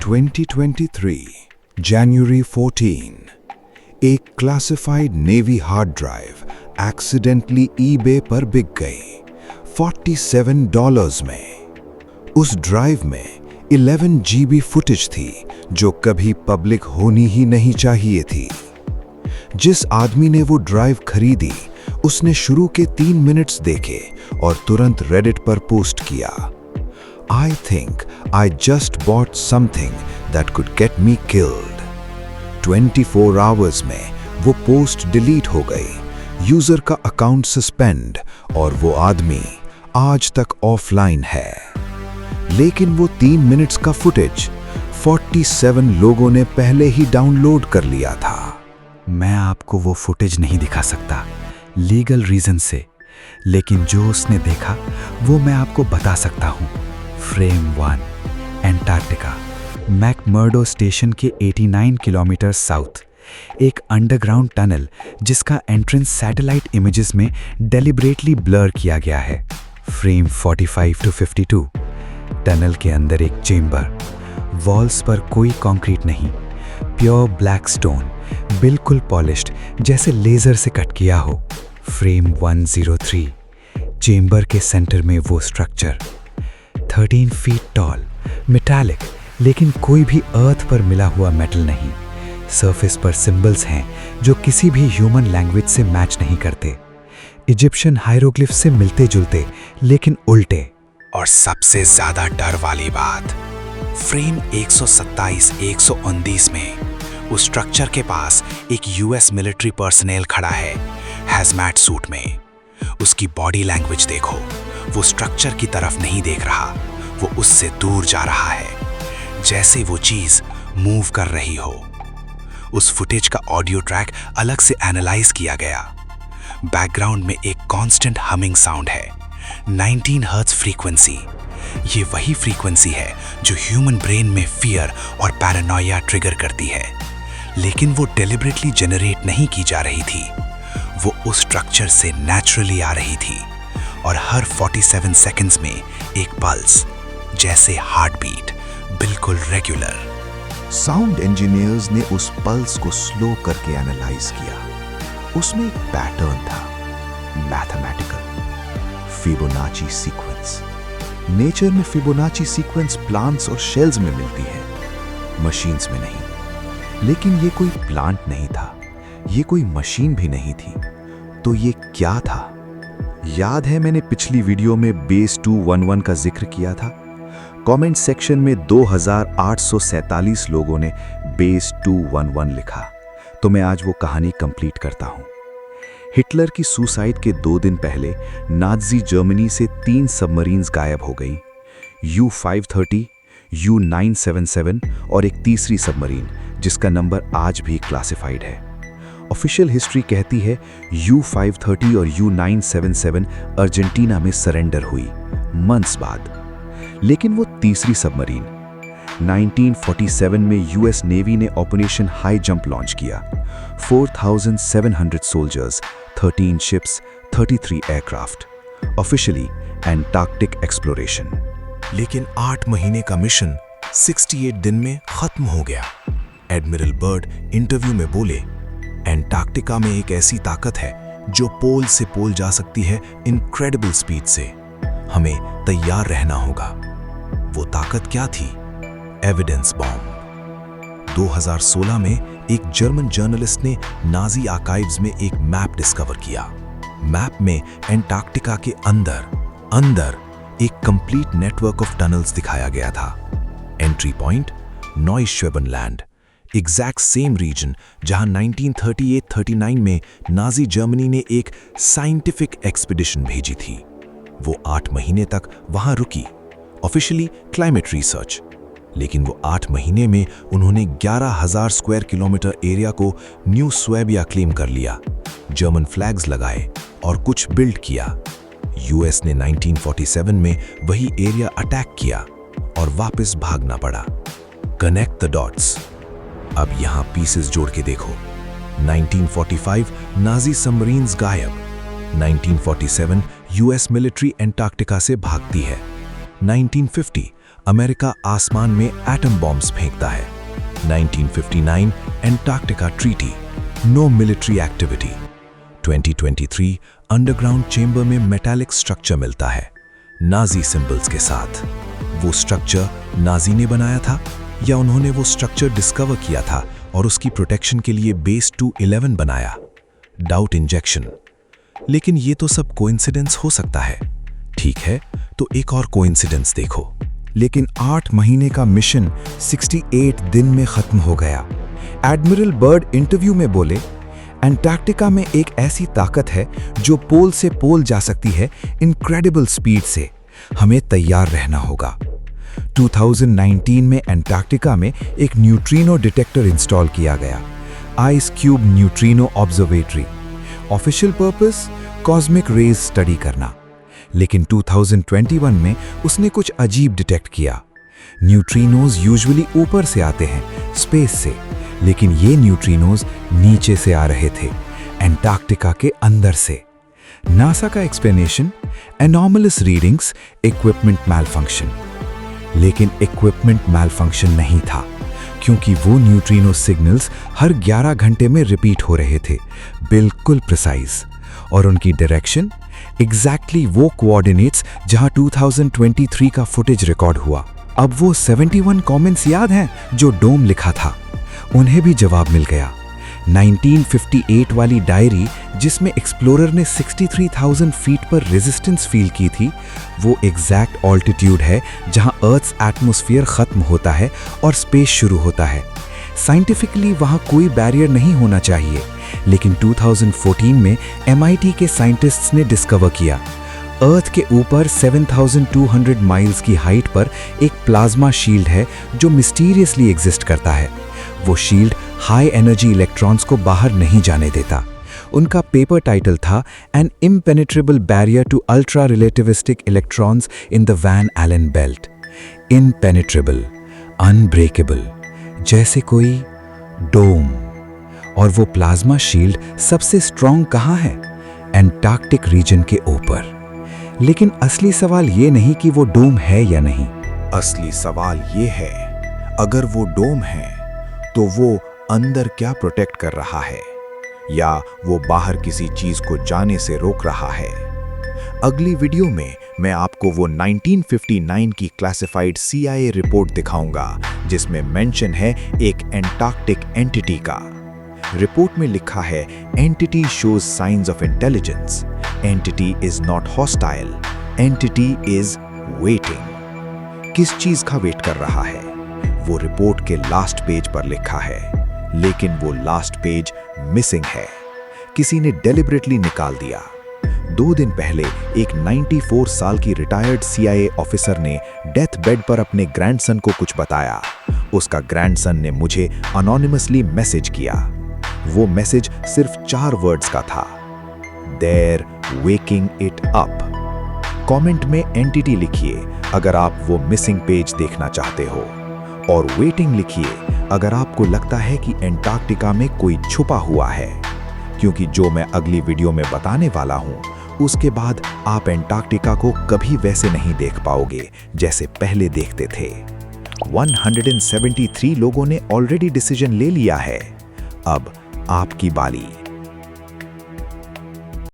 2023 January 14 एक classified navy hard drive accidentally eBay पर बिक गई $47 में। उस ड्राइव में 11 GB फुटेज थी जो कभी पब्लिक होनी ही नहीं चाहिए थी। जिस आदमी ने वो ड्राइव खरीदी उसने शुरू के 3 मिनट्स देखे और तुरंत रेडिट पर पोस्ट किया, I think I just bought something that could get me killed। 24 hours में वो पोस्ट डिलीट हो गई, यूजर का अकाउंट सस्पेंड और वो आदमी आज तक ऑफलाइन है। लेकिन वो 3 मिनट्स का फुटेज 47 लोगों ने पहले ही डाउनलोड कर लिया था। मैं आपको वो फुटेज नहीं दिखा सकता लीगल रीजन से, लेकिन जो उसने देखा वो मैं आपको बता सकता हूँ। फ्रेम 1 एंटार्क्टिका मैकमर्डो स्टेशन के 89 किलोमीटर साउथ एक अंडरग्राउंड टनल जिसका एंट्रेंस सैटेलाइट इमेजेस में डेलिब्रेटली ब्लर किया गया है। फ्रेम 45 to 52 टनल के अंदर एक चेंबर, वॉल्स पर कोई कंक्रीट नहीं, प्योर ब्लैक स्टोन, बिल्कुल पॉलिश्ड जैसे लेजर से कट किया हो। फ्रेम 103 चेंबर के सेंटर में वो स्ट्रक्चर 13 फीट टॉल, मेटालिक, लेकिन कोई भी अर्थ पर मिला हुआ मेटल नहीं। सरफेस पर सिंबल्स हैं जो किसी भी ह्यूमन लैंग्वेज से मैच नहीं करते, इजिप्शियन हायरोग्लिफ से मिलते जुलते लेकिन उल्टे। और सबसे ज्यादा डर वाली बात, फ्रेम 127-129 में उस स्ट्रक्चर के पास एक यूएस मिलिट्री पर्सनेल खड़ा है हैजमैट सूट में। उसकी बॉडी लैंग्वेज देखो, वो स्ट्रक्चर की तरफ नहीं देख रहा, वो उससे दूर जा रहा है, जैसे वो चीज मूव कर रही हो। उस फुटेज का ऑडियो ट्रैक अलग से एनालाइज किया गया। बैकग्राउंड में एक कांस्टेंट हमिंग साउंड है, 19 हर्ट्ज फ्रीक्वेंसी। ये वही फ्रीक्वेंसी है जो ह्यूमन ब्रेन में फियर और पैरानोया ट्रिगर करती है, लेकिन वो डेलिबरेटली जनरेट नहीं की जा रही थी। वो उस स्ट्रक्चर से नेचुरली आ रही थी और हर 47 सेकंड्स में एक पल्स, जैसे हार्ट बीट, बिल्कुल रेगुलर। साउंड इंजीनियर्स ने उस पल्स को स्लो करके एनालाइज किया। उसमें एक पैटर्न था, मैथमेटिकल, फिबोनाची सीक्वेंस। नेचर में फिबोनाची सीक्वेंस प्लांट्स और शेल्स में मिलती है, मशीन्स में नहीं। लेकिन ये कोई प्लांट नहीं था, ये कोई मशीन भी नहीं थी। तो ये क्या था? याद है मैंने पिछली वीडियो में बेस 211 का जिक्र किया था। कमेंट सेक्शन में 2847 लोगों ने बेस 211 लिखा, तो मैं आज वो कहानी कंप्लीट करता हूं। हिटलर की सुसाइड के 2 दिन पहले नाज़ी जर्मनी से 3 सबमरीन्स गायब हो गई, U-530, U-977 और एक तीसरी सबमरीन जिसका नंबर आज भी क्लासिफाइड है। ऑफिशियल हिस्ट्री कहती है U-530 और U-977 अर्जेंटीना में सरेंडर हुई मंथ्स बाद। लेकिन वो तीसरी सबमरीन 1947 में यूएस नेवी ने ऑपरेशन हाई जंप लॉन्च किया। 4,700 soldiers, 13 ships, 33 aircraft, officially Antarctic exploration. लेकिन 8 महीने का मिशन 68 दिन में खत्म हो गया। एडमिरल बर्ड इंटरव्यू में बोले, एंटार्क्टिका में एक ऐसी ताकत है जो पोल से पोल जा सकती है इनक्रेडिबल स्पीड से। हमें तैयार रहना होगा। वो ताकत क्या थी? Evidence bomb. 2016 में एक जर्मन जर्नलिस्ट ने नाजी आर्काइव्स में एक मैप डिस्कवर किया। मैप में एंटार्क्टिका के अंदर एक कंप्लीट नेटवर्क ऑफ टनल्स दिखाया गया था। Entry point Neuschwabenland, exact same region जहां 1938-39 में नाजी जर्मनी ने एक साइंटिफिक एक्सपीडिशन भेजी थी। वो 8 महीने तक वहां रुकी, ऑफिशियली क्लाइमेट रिसर्च। लेकिन वो 8 महीने में उन्होंने 11,000 स्क्वायर किलोमीटर एरिया को न्यू स्वेबिया क्लेम कर लिया, जर्मन फ्लैग्स लगाए और कुछ बिल्ड किया। यूएस ने 1947 में वही एरिया अटैक किया और वापस भागना पड़ा। Connect the dots. अब यहां पीसेस जोड़ के देखो। 1945 नाजी सबमरीन्स गायब, 1947 यूएस मिलिट्री एंटार्क्टिका से भागती है, 1950 अमेरिका आसमान में एटम बॉम्ब्स फेंकता है। 1959 Antarctica treaty, no military activity. 2023 underground chamber में मेटालिक स्ट्रक्चर मिलता है नाजी सिंबल्स के साथ। वो स्ट्रक्चर नाजी ने बनाया था या उन्होंने वो स्ट्रक्चर डिस्कवर किया था और उसकी प्रोटेक्शन के लिए बेस 211 बनाया? Doubt injection. लेकिन ये तो सब कोइंसिडेंस हो सकता है। ठीक है, तो एक और कोइंसिडेंस देखो। लेकिन 8 महीने का मिशन 68 दिन में खत्म हो गया। एडमिरल बर्ड इंटरव्यू में बोले, एंटार्क्टिका में एक ऐसी ताकत है जो पोल से पोल जा सकती है इनक्रेडिबल स्पीड से। हमें तैयार रहना होगा। 2019 में एंटार्क्टिका में एक न्यूट्रिनो डिटेक्टर इंस्टॉल किया गया, ice cube neutrino observatory. Official purpose cosmic rays study करना। लेकिन 2021 में उसने कुछ अजीब डिटेक्ट किया। न्यूट्रिनोज यूजुअली ऊपर से आते हैं, स्पेस से, लेकिन ये न्यूट्रिनोज नीचे से आ रहे थे, एंटार्क्टिका के अंदर से। नासा का explanation, anomalous readings, equipment malfunction. लेकिन इक्विपमेंट मैलफंक्शन नहीं था, क्योंकि वो न्यूट्रिनो सिग्नल्स हर 11 घंटे में रिपीट हो रहे थे, बिल्कुल प्रिसाइज। और उनकी डायरेक्शन एग्जैक्टली वो कोऑर्डिनेट्स जहां 2023 का फुटेज रिकॉर्ड हुआ। अब वो 71 कमेंट्स याद हैं जो डोम लिखा था? उन्हें भी जवाब मिल गया। 1958 वाली डायरी जिसमें एक्सप्लोरर ने 63,000 फीट पर रेजिस्टेंस फील की थी, वो एग्जैक्ट ऑल्टीट्यूड है जहां अर्थ्स एटमॉस्फेयर खत्म होता है और स्पेस शुरू होता है। साइंटिफिकली वहां कोई बैरियर नहीं होना चाहिए, लेकिन 2014 में MIT के साइंटिस्ट्स ने डिस्कवर किया, अर्थ के ऊपर 7,200 माइल्स की हाइट पर एक प्लाज्मा शील्ड है जो मिस्टीरियसली एग्जिस्ट करता है। वो शील्ड हाई एनर्जी इलेक्ट्रॉन्स को बाहर नहीं जाने देता। उनका पेपर टाइटल था an impenetrable barrier to ultra relativistic electrons in the Van Allen belt. Impenetrable, unbreakable, जैसे कोई डोम। और वो प्लाज्मा शील्ड सबसे स्ट्रॉन्ग कहाँ है? एंटार्क्टिक रीजन के ऊपर। लेकिन असली सवाल ये नहीं कि वो डोम है या नहीं। असली सवाल ये है, अगर वो डोम है तो वो अंदर क्या प्रोटेक्ट कर रहा है, या वो बाहर किसी चीज को जाने से रोक रहा है? अगली वीडियो में मैं आपको वो 1959 की क्लासिफाइड CIA रिपोर्ट दिखाऊंगा जिसमें मेंशन है एक एंटार्क्टिक एंटिटी का। रिपोर्ट में लिखा है, entity shows science of intelligence, entity is not hostile, entity is waiting. किस चीज का वेट कर रहा है? वो रिपोर्ट के लास्ट पेज पर लिखा है, लेकिन वो लास्ट पेज मिसिंग है। किसी ने डेलिबरेटली निकाल दिया। 2 दिन पहले एक 94 साल की रिटायर्ड CIA ऑफिसर ने डेथ बेड पर अपने ग्रैंडसन को कुछ बताया। उसका ग्रैंडसन ने मुझे अनोनिमसली मैसेज किया। वो मैसेज सिर्फ 4 वर्ड्स का था, there waking it up. Comment में एंटिटी लिखिए अगर आप वो मिसिंग पेज देखना चाहते हो, और वेटिंग लिखिए अगर आपको लगता है कि एंटार्क्टिका में कोई छुपा हुआ है। क्योंकि जो मैं अगली वीडियो में बताने वाला हूं, उसके बाद आप एंटार्क्टिका को कभी वैसे नहीं देख पाओगे जैसे पहले देखते थे। 173 लोगों ने ऑलरेडी डिसीजन ले लिया है। अब आपकी बारी।